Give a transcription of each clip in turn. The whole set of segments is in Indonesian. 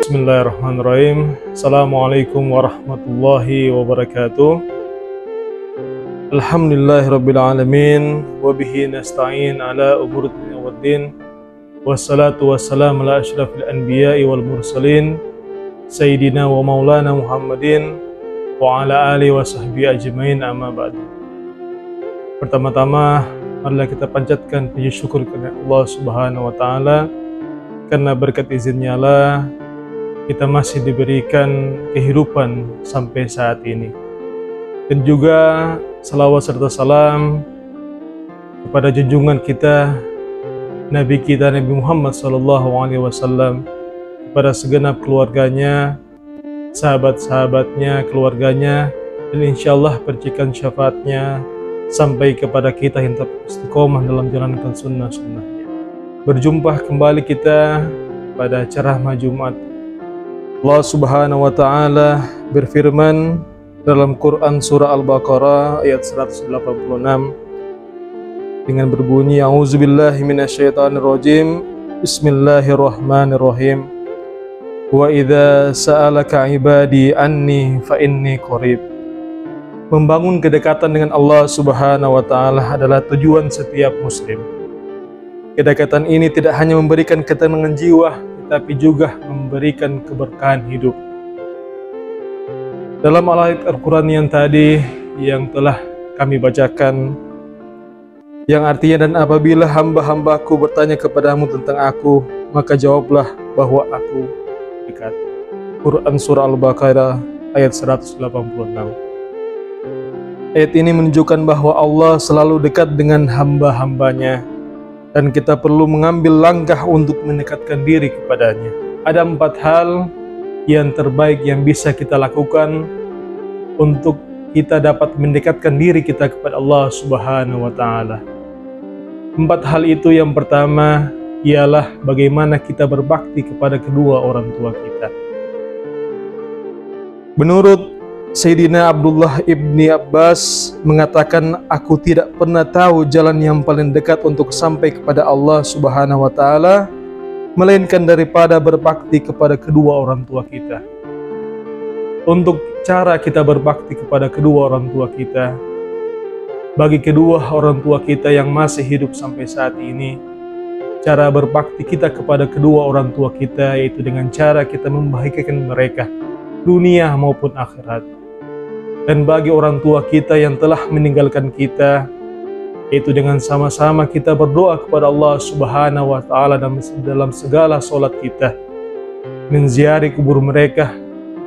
Bismillahirrahmanirrahim. Assalamualaikum warahmatullahi wabarakatuh. Alhamdulillahirabbil alamin wa bihi nasta'in ala umuri dunya waddin. Wassalatu wassalamu ala asyrafil anbiya'i wal mursalin sayyidina wa maulana Muhammadin wa ala alihi wa sahbihi ajmain, amma ba'du. Pertama-tama marilah kita panjatkan puji syukur kepada Allah Subhanahu wa taala, karena berkat izinnya lah kita masih diberikan kehidupan sampai saat ini. Dan juga salawat serta salam kepada junjungan kita, Nabi kita Nabi Muhammad SAW, kepada segenap keluarganya, sahabat-sahabatnya, keluarganya, dan insyaallah percikan syafaatnya sampai kepada kita yang tetap istiqomah dalam jalankan sunnah-sunnahnya. Berjumpa kembali kita pada ceramah Jumat. Allah Subhanahu wa taala berfirman dalam Quran surah Al-Baqarah ayat 186 dengan berbunyi, A'udzubillahi minasyaitonirrajim. Bismillahirrahmanirrahim. Wa idza sa'alaka 'ibadi anni fa inni qarib. Membangun kedekatan dengan Allah Subhanahu wa taala adalah tujuan setiap muslim. Kedekatan ini tidak hanya memberikan ketenangan jiwa, tapi juga memberikan keberkahan hidup. Dalam ayat Al-Quran yang tadi yang telah kami bacakan, yang artinya, dan apabila hamba-hambaku bertanya kepadamu tentang aku, maka jawablah bahwa aku dekat. Quran surah Al-Baqarah ayat 186. Ayat ini menunjukkan bahwa Allah selalu dekat dengan hamba-hambanya, dan kita perlu mengambil langkah untuk mendekatkan diri kepadanya. Ada 4 hal yang terbaik yang bisa kita lakukan untuk kita dapat mendekatkan diri kita kepada Allah Subhanahu wa taala. 4 hal itu, yang pertama ialah bagaimana kita berbakti kepada kedua orang tua kita. Menurut Sayyidina Abdullah ibni Abbas mengatakan, aku tidak pernah tahu jalan yang paling dekat untuk sampai kepada Allah Subhanahu wa taala melainkan daripada berbakti kepada kedua orang tua kita. Untuk cara kita berbakti kepada kedua orang tua kita, bagi kedua orang tua kita yang masih hidup sampai saat ini, cara berbakti kita kepada kedua orang tua kita yaitu dengan cara kita membahagiakan mereka dunia maupun akhirat. Dan bagi orang tua kita yang telah meninggalkan kita, yaitu dengan sama-sama kita berdoa kepada Allah Subhanahu wa taala dalam segala solat kita, menziarahi kubur mereka,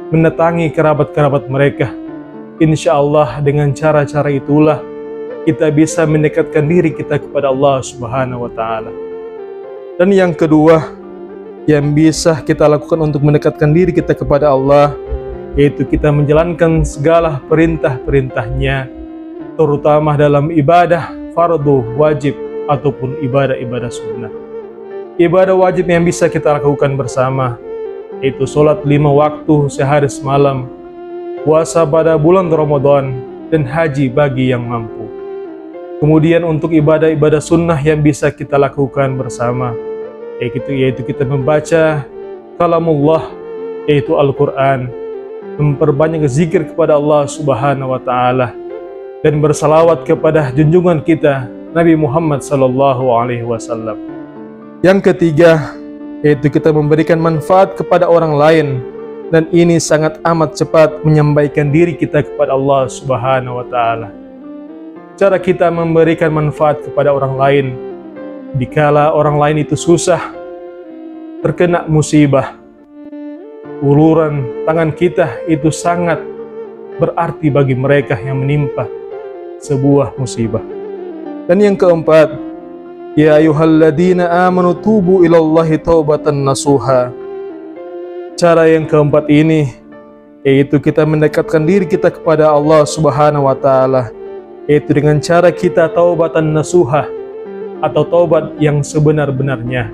mendatangi kerabat-kerabat mereka. Insya Allah dengan cara-cara itulah kita bisa mendekatkan diri kita kepada Allah Subhanahu wa taala. Dan yang kedua yang bisa kita lakukan untuk mendekatkan diri kita kepada Allah, yaitu kita menjalankan segala perintah-perintahnya, terutama dalam ibadah fardu wajib ataupun ibadah-ibadah sunnah. Ibadah wajib yang bisa kita lakukan bersama yaitu sholat 5 waktu sehari semalam, puasa pada bulan Ramadan, dan haji bagi yang mampu. Kemudian untuk ibadah-ibadah sunnah yang bisa kita lakukan bersama yaitu kita membaca kalamullah, yaitu Al-Quran, memperbanyak zikir kepada Allah Subhanahu wa taala, dan bersalawat kepada junjungan kita Nabi Muhammad SAW. Yang ketiga yaitu kita memberikan manfaat kepada orang lain, dan ini sangat amat cepat menyampaikan diri kita kepada Allah Subhanahu wa taala. Cara kita memberikan manfaat kepada orang lain dikala orang lain itu susah, terkena musibah, uluran tangan kita itu sangat berarti bagi mereka yang menimpa sebuah musibah. Dan yang keempat, ya ayyuhalladzina amanu tubu ilallahi taubatan nasuha. Cara yang keempat ini yaitu kita mendekatkan diri kita kepada Allah Subhanahu wa taala, yaitu dengan cara kita taubatan nasuha atau taubat yang sebenar-benarnya.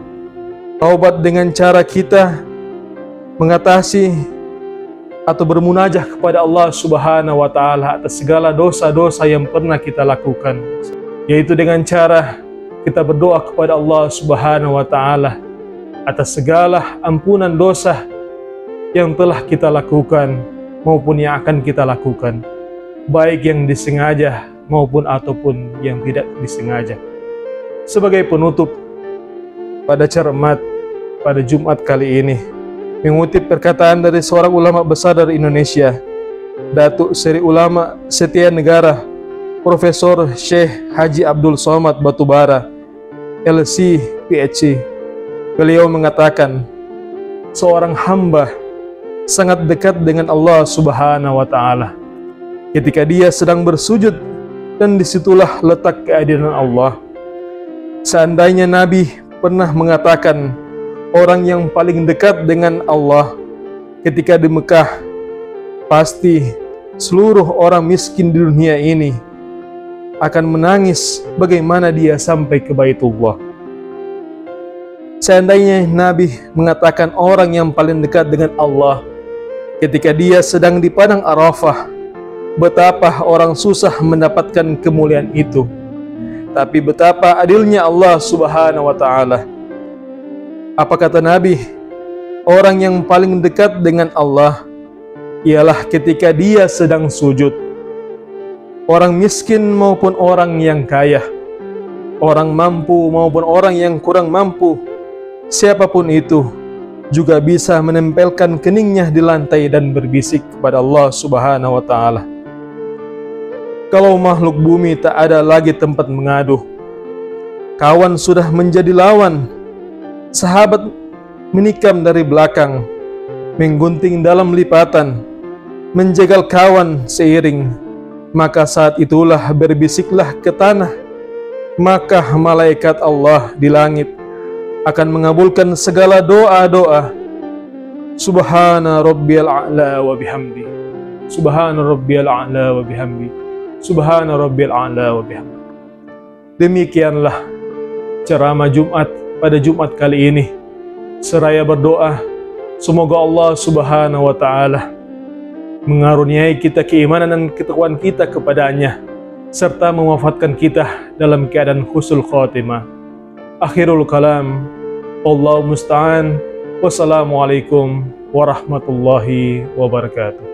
Taubat dengan cara kita mengatasi atau bermunajah kepada Allah Subhanahu wa taala atas segala dosa-dosa yang pernah kita lakukan, yaitu dengan cara kita berdoa kepada Allah Subhanahu wa taala atas segala ampunan dosa yang telah kita lakukan maupun yang akan kita lakukan, baik yang disengaja maupun ataupun yang tidak disengaja. Sebagai penutup pada cermat pada Jumat kali ini, mengutip perkataan dari seorang ulama besar dari Indonesia, Datuk Seri Ulama Setia Negara Profesor Syekh Haji Abdul Somad Batubara, LC PhD. Beliau mengatakan, seorang hamba sangat dekat dengan Allah Subhanahu wa Ta'ala ketika dia sedang bersujud, dan disitulah letak keadilan Allah. Seandainya Nabi pernah mengatakan, orang yang paling dekat dengan Allah ketika di Mekah, pasti seluruh orang miskin di dunia ini akan menangis bagaimana dia sampai ke Baitullah. Seandainya Nabi mengatakan orang yang paling dekat dengan Allah ketika dia sedang di padang Arafah, betapa orang susah mendapatkan kemuliaan itu. Tapi betapa adilnya Allah Subhanahu wa Ta'ala. Apa kata Nabi? Orang yang paling dekat dengan Allah ialah ketika dia sedang sujud. Orang miskin maupun orang yang kaya, orang mampu maupun orang yang kurang mampu, siapapun itu juga bisa menempelkan keningnya di lantai dan berbisik kepada Allah Subhanahu wa Ta'ala. Kalau makhluk bumi tak ada lagi tempat mengadu, kawan sudah menjadi lawan, sahabat menikam dari belakang, menggunting dalam lipatan, menjegal kawan seiring, maka saat itulah berbisiklah ke tanah, maka malaikat Allah di langit akan mengabulkan segala doa-doa. Subhana rabbiyal a'la wa bihamdi, Subhana rabbiyal a'la wa bihamdi, Subhana rabbiyal a'la wa bihamdi. Demikianlah ceramah Jumat pada Jumat kali ini. Seraya berdoa, semoga Allah Subhanahu wa Ta'ala mengaruniai kita keimanan dan ketakwaan kita kepadanya, serta mewafatkan kita dalam keadaan husnul khotimah. Akhirul kalam, Allahu musta'an. Wassalamualaikum warahmatullahi wabarakatuh.